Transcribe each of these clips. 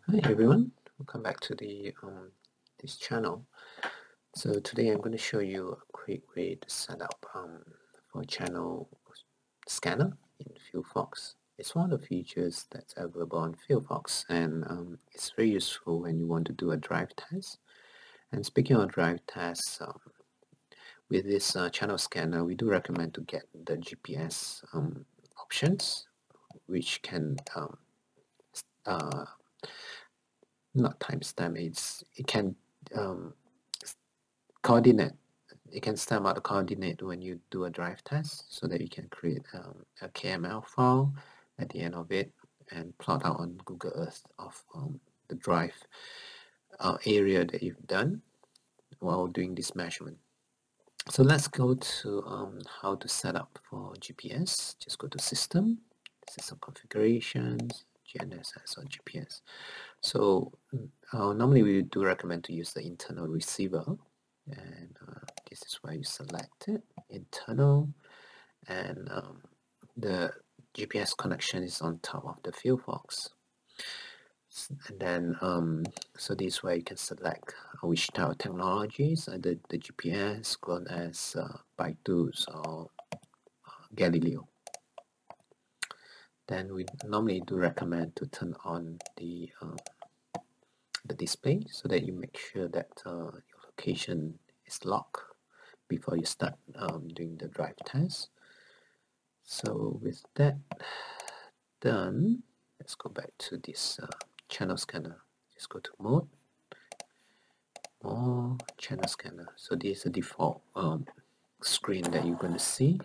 Hi everyone, welcome back to this channel. So today I'm going to show you a quick way to set up for a channel scanner in FieldFox. It's one of the features that's available on FieldFox, and it's very useful when you want to do a drive test. And speaking of drive tests, with this channel scanner, we do recommend to get the GPS options, which can not timestamp, it can coordinate. It can stamp out the coordinate when you do a drive test, so that you can create a KML file at the end of it and plot out on Google Earth of the drive area that you've done while doing this measurement. So let's go to how to set up for GPS. Just go to System Configurations, GNSS or GPS. So normally we do recommend to use the internal receiver, and this is where you select it, internal, and the GPS connection is on top of the FieldFox. And then so this way you can select which type of technologies, either the GPS, GLONASS, Baidu's, or Galileo. Then we normally do recommend to turn on the display, so that you make sure that your location is locked before you start doing the drive test. So with that done, let's go back to this channel scanner. Just go to Mode, More, Channel Scanner. So this is the default screen that you're going to see.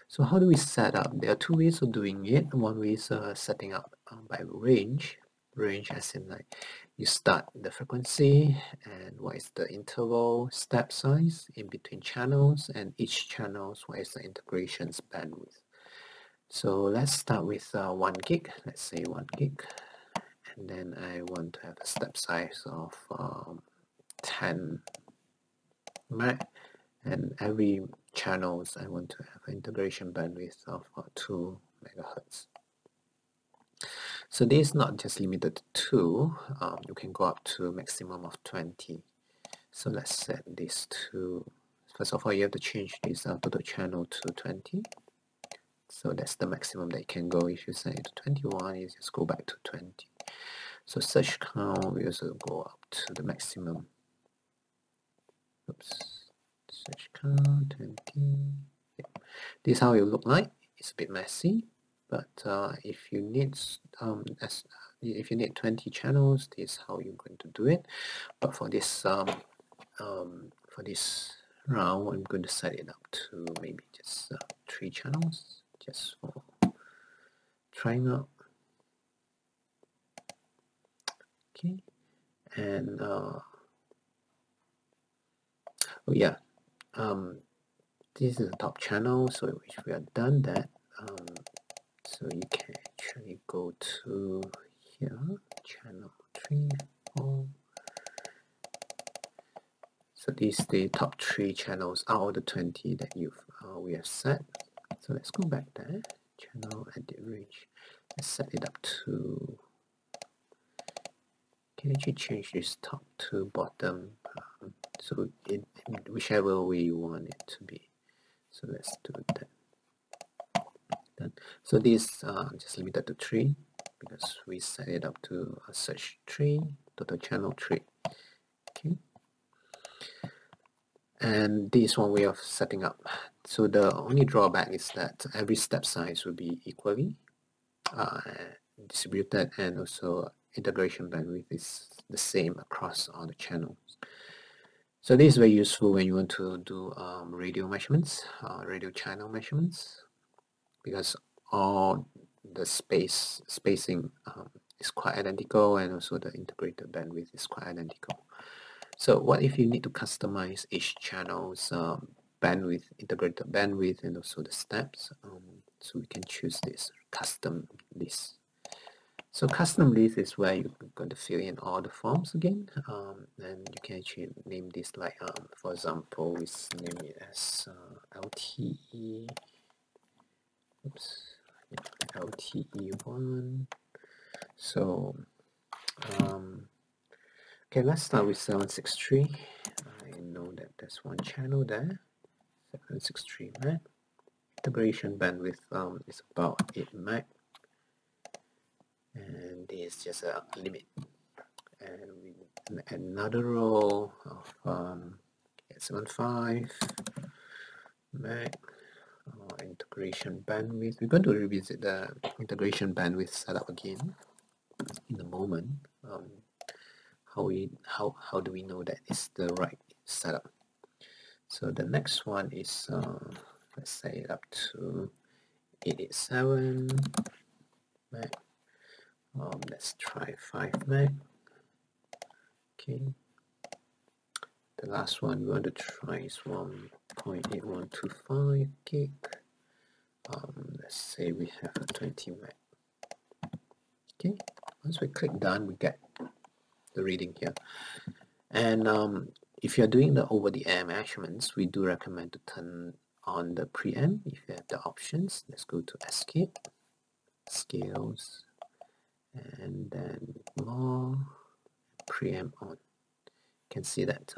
So how do we set up? There are two ways of doing it. One way is setting up by range. Range as in like you start the frequency and what is the interval step size in between channels, and each channels what is the integrations bandwidth. So let's start with 1 gig. Let's say 1 gig, and then I want to have a step size of 10 meg, and every channels I want to have an integration bandwidth of 2 megahertz. So this is not just limited to 2, you can go up to a maximum of 20. So let's set this to, first of all you have to change this total channel to 20. So that's the maximum that you can go. If you set it to 21, you just go back to 20. So search count, we also go up to the maximum. Oops, search count 20. Yeah. This is how it will look like. It's a bit messy, but if you need if you need 20 channels, this is how you're going to do it. But for this round, I'm going to set it up to maybe just 3 channels, just for trying out. Okay, and oh yeah, this is the top channel. So if we are done that, so you can actually go to here, channel 3, 4. So these are the top 3 channels out of the 20 that we have set. So let's go back there, channel edit range. Let's set it up to, can actually change this top to bottom, so whichever way you want it to be. So let's do that. Done. So this just limited to 3 because we set it up to a search 3, total channel 3. Okay. And this one way of setting up. So the only drawback is that every step size will be equally distributed, and also integration bandwidth is the same across all the channels. So this is very useful when you want to do radio measurements, radio channel measurements, because all the spacing is quite identical, and also the integrated bandwidth is quite identical. So what if you need to customize each channel's bandwidth, integrated bandwidth, and also the steps? So we can choose this custom list. So custom list is where you're going to fill in all the forms again, and you can actually name this like, for example, we name it as LTE. Oops, yeah, LTE1. So Okay, let's start with 763. I know that there's one channel there. 763 meg. Integration bandwidth is about 8 meg, and this is just a limit. And we add another row of 875 meg. Integration bandwidth. We're going to revisit the integration bandwidth setup again in a moment. How do we know that it's the right setup? So the next one is let's say up to 887 meg. Let's try 5 meg. Okay. The last one we want to try is 1.8125 gig. Let's say we have a 20 meg. Okay. Once we click done, we get the reading here. And if you're doing the over-the-air measurements, we do recommend to turn on the preamp if you have the options. Let's go to Escape, Scales, and then More, preamp on. You can see that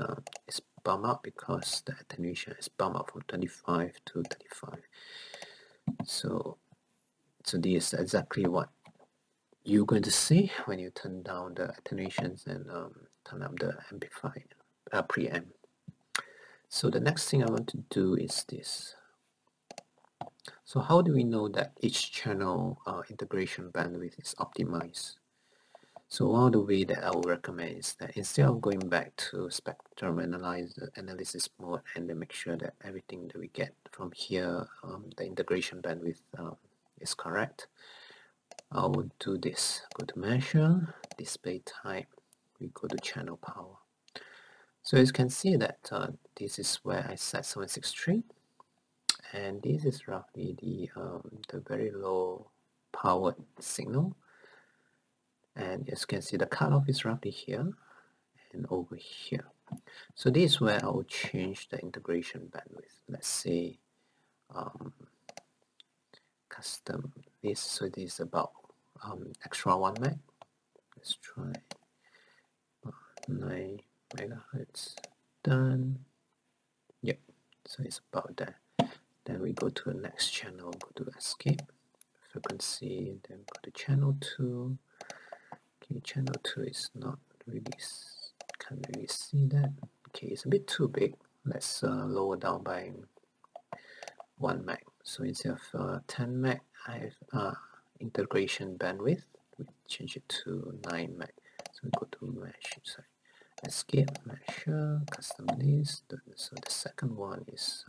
it's bumped up because the attenuation is bumped up from 25 to 35. So this is exactly what you're going to see when you turn down the attenuations and turn up the amplifier preamp. So the next thing I want to do is this. So how do we know that each channel integration bandwidth is optimized? So one of the way that I would recommend is that instead of going back to spectrum analysis mode and then make sure that everything that we get from here, the integration bandwidth is correct, I would do this. Go to Measure, Display Type, we go to Channel Power. So as you can see that this is where I set 763, and this is roughly the very low powered signal. And as you can see, the cutoff is roughly here and over here. So this is where I will change the integration bandwidth. Let's say custom this. So this is about extra 1 meg. Let's try 9 megahertz. Done. Yep. So it's about that. Then we go to the next channel. Go to Escape, Frequency, then go to Channel 2. Okay, channel 2 is not really, can't really see that. Okay, it's a bit too big. Let's lower down by 1 meg. So instead of 10 meg, I have integration bandwidth. We change it to 9 meg. So we go to Mesh, sorry, Escape, Measure, Custom List. So the second one is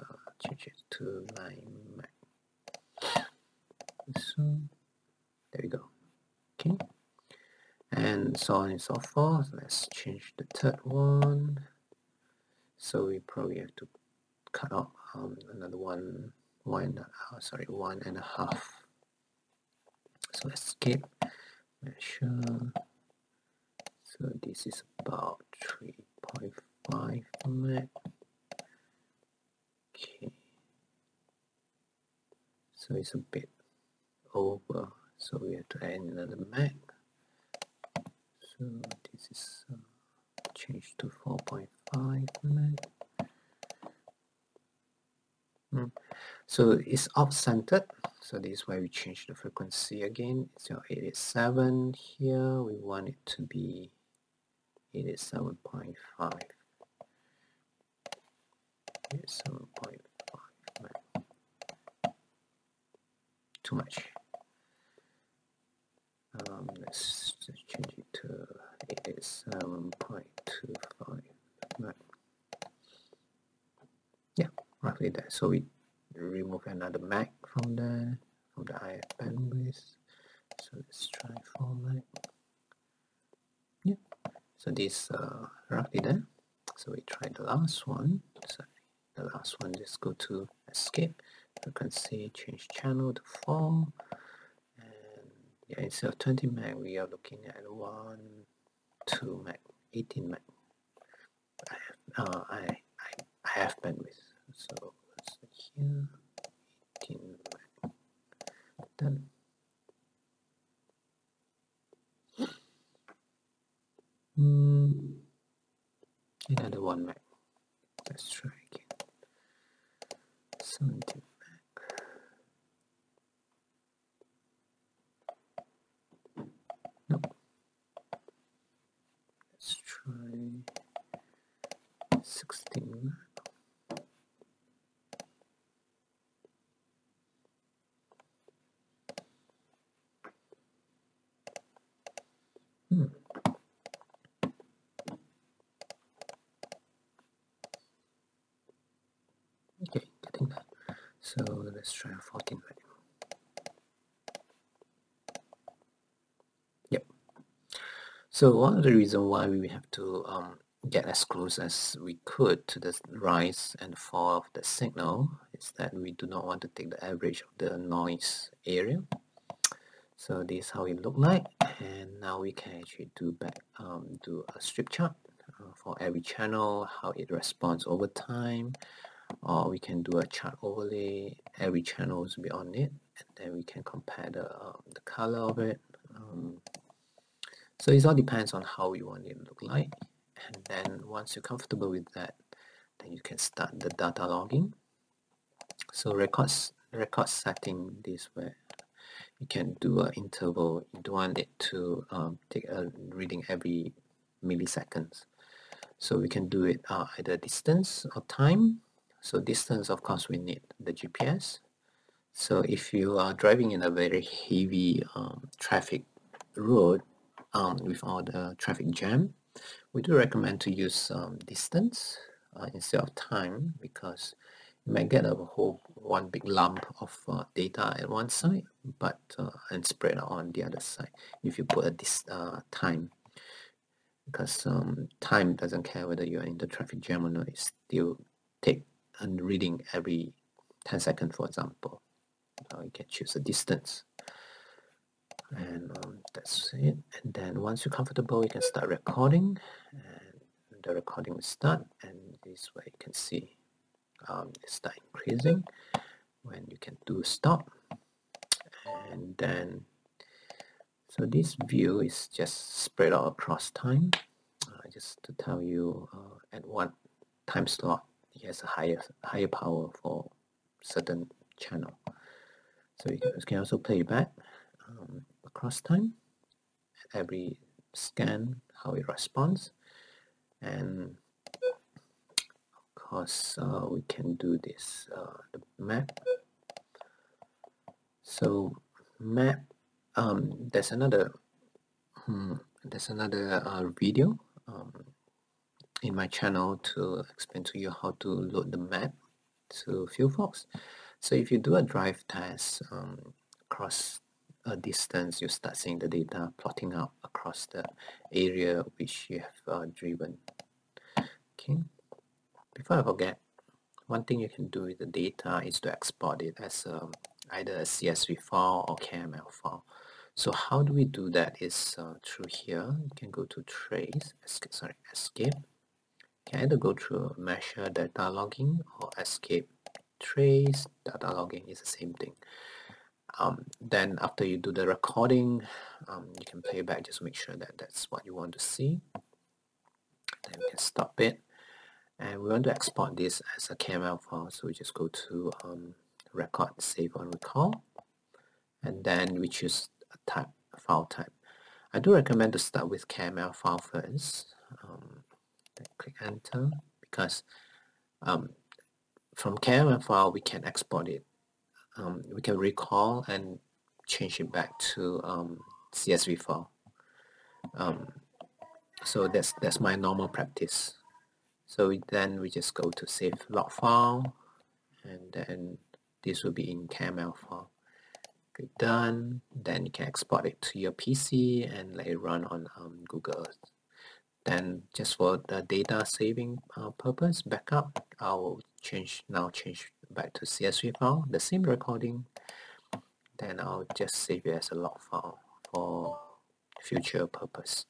change it to 9 meg. So there we go. Okay. And so on and so forth. Let's change the third one. So we probably have to cut off another one and a half. So Escape, Measure. So this is about 3.5 meg. Okay. So it's a bit over. So we have to add another meg. So this is changed to 4.5 meg. So it's off-centered. So this is why we change the frequency again. So 887 here. We want it to be 87.5. 87.5 meg. Too much. Let's just change it to 87.25 meg. Yeah, roughly that. So we remove another meg from the IF bandwidth. So let's try 4 meg. Yeah. So this roughly there. So we try the last one. Sorry, the last one. Just go to Escape, Frequency, change channel to 4. Yeah, instead of 20 meg, we are looking at 2 meg, 18 meg. I have bandwidth, so let's see here, 18 meg. Done. Okay, getting that. So let's try 14 right. Yep. So one of the reasons why we have to get as close as we could to the rise and fall of the signal is that we do not want to take the average of the noise area. So this is how it look like, and now we can actually do a strip chart for every channel, how it responds over time, or we can do a chart overlay, every channel will be on it, and then we can compare the color of it. So it all depends on how you want it to look like, and then once you're comfortable with that, then you can start the data logging. So record setting this way. You can do an interval. You don't want it to take a reading every milliseconds. So we can do it either distance or time. So distance, of course, we need the GPS. So if you are driving in a very heavy traffic road with all the traffic jam, we do recommend to use distance instead of time, because you might get one big lump of data at one side, but and spread out on the other side if you put a time, because time doesn't care whether you are in the traffic jam or not. It still take a reading every 10 seconds, for example. You can choose a distance, and that's it. And then once you're comfortable, you can start recording, and the recording will start, and this way you can see it start increasing when you can do stop. And then so this view is just spread out across time, just to tell you at what time slot it has a higher power for certain channel. So you can also play back across time, every scan, how it responds. And of course we can do this the map. So map, there's another video in my channel to explain to you how to load the map to FieldFox. So if you do a drive test across a distance, you start seeing the data plotting out across the area which you have driven. Okay. Before I forget, one thing you can do with the data is to export it as either a CSV file or KML file. So how do we do that is through here. You can go to escape. You can either go through measure data logging or escape trace data logging, is the same thing. Then after you do the recording, you can play back, just make sure that that's what you want to see. Then we can stop it. And we want to export this as a KML file, so we just go to record, save on recall, and then we choose a file type. I do recommend to start with KML file first. Then click enter, because from KML file we can export it. We can recall and change it back to CSV file. So that's my normal practice. So then we just go to save log file, and then this will be in KML file. Click done. Then you can export it to your PC and let it run on Google Earth. Then just for the data saving purpose, backup, I'll change back to CSV file, the same recording. Then I'll just save it as a log file for future purpose.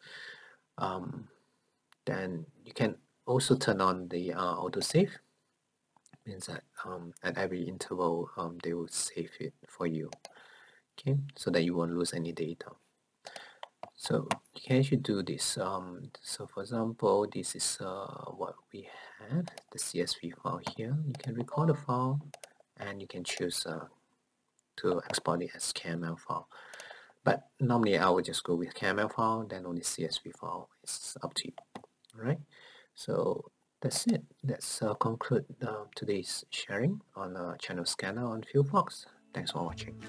Then you can also turn on the autosave. Means that at every interval they will save it for you, okay, so that you won't lose any data. So you can actually do this. So for example, this is what we have, the CSV file here. You can record the file, and you can choose to export it as KML file. But normally I would just go with KML file, then only CSV file. It's up to you. All right. So that's it. Let's conclude today's sharing on channel scanner on FieldFox. Thanks for watching.